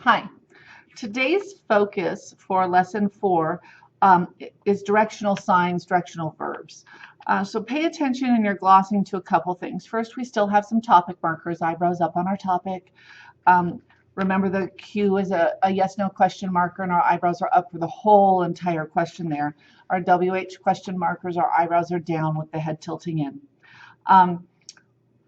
Hi. Today's focus for lesson 4 is directional signs, directional verbs. So pay attention in your glossing to a couple things. First, we still have some topic markers, eyebrows up on our topic. Remember the Q is a yes/no question marker, and our eyebrows are up for the whole entire question there. Our WH question markers, our eyebrows are down with the head tilting in.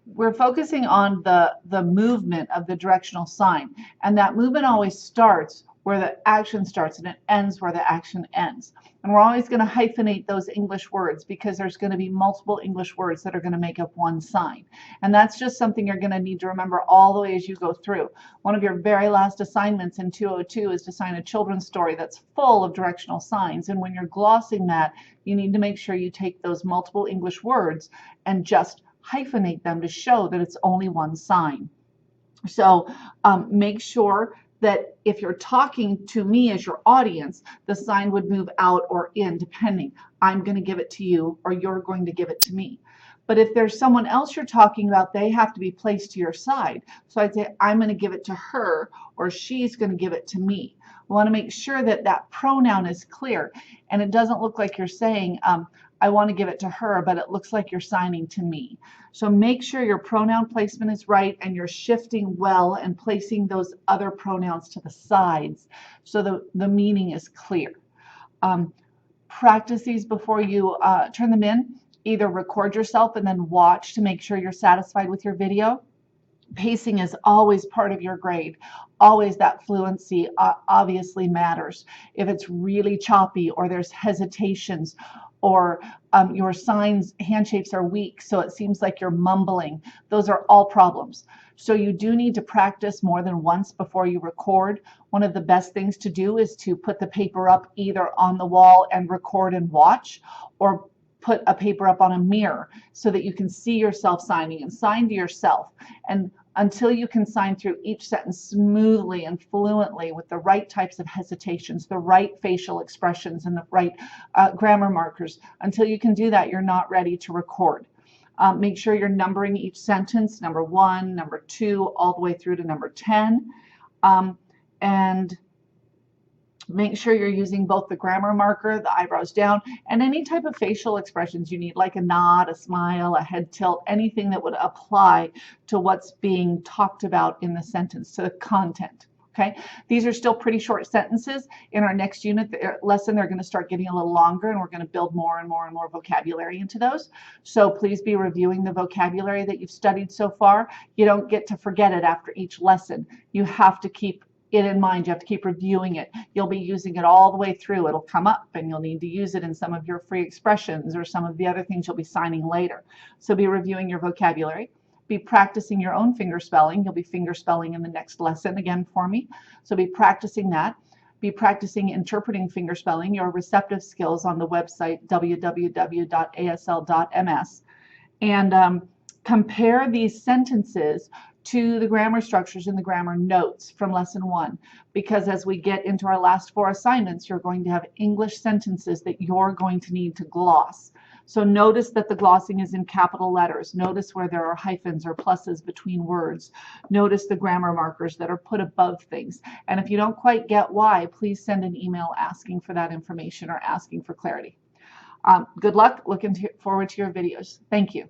We're focusing on the movement of the directional sign, and that movement always starts where the action starts and it ends where the action ends. And we're always going to hyphenate those English words because there's going to be multiple English words that are going to make up one sign. And that's just something you're going to need to remember all the way as you go through. One of your very last assignments in 202 is to sign a children's story that's full of directional signs. And when you're glossing that, you need to make sure you take those multiple English words and just hyphenate them to show that it's only one sign. So make sure that if you're talking to me as your audience, the sign would move out or in depending. I'm going to give it to you or you're going to give it to me. But if there's someone else you're talking about, they have to be placed to your side. So I'd say I'm going to give it to her or she's going to give it to me. We want to make sure that that pronoun is clear and it doesn't look like you're saying I want to give it to her, but it looks like you're signing to me. So make sure your pronoun placement is right and you're shifting well and placing those other pronouns to the sides so the meaning is clear. Practice these before you turn them in. Either record yourself and then watch to make sure you're satisfied with your video. Pacing is always part of your grade. Always that fluency obviously matters. If it's really choppy or there's hesitations or your signs, hand shapes are weak, so it seems like you're mumbling. Those are all problems. So you do need to practice more than once before you record. One of the best things to do is to put the paper up either on the wall and record and watch, or put a paper up on a mirror so that you can see yourself signing and sign to yourself. And until you can sign through each sentence smoothly and fluently with the right types of hesitations, the right facial expressions, and the right grammar markers, until you can do that, you're not ready to record. Make sure you're numbering each sentence, number 1, number 2, all the way through to number 10. And make sure you're using both the grammar marker, the eyebrows down, and any type of facial expressions you need, like a nod, a smile, a head tilt, anything that would apply to what's being talked about in the sentence, to the content. Okay, these are still pretty short sentences. In our next unit lesson, they're going to start getting a little longer, and we're going to build more and more and more vocabulary into those. So please be reviewing the vocabulary that you've studied so far. You don't get to forget it after each lesson. You have to keep it in mind. You have to keep reviewing it. You'll be using it all the way through. It'll come up and you'll need to use it in some of your free expressions or some of the other things you'll be signing later. So be reviewing your vocabulary. Be practicing your own finger spelling. You'll be finger spelling in the next lesson again for me. So be practicing that. Be practicing interpreting finger spelling, your receptive skills on the website www.asl.ms. And compare these sentences to the grammar structures in the grammar notes from lesson 1, because as we get into our last 4 assignments, you're going to have English sentences that you're going to need to gloss. So notice that the glossing is in capital letters. Notice where there are hyphens or pluses between words. Notice the grammar markers that are put above things. And if you don't quite get why, please send an email asking for that information or asking for clarity. Good luck. Looking forward to your videos. Thank you.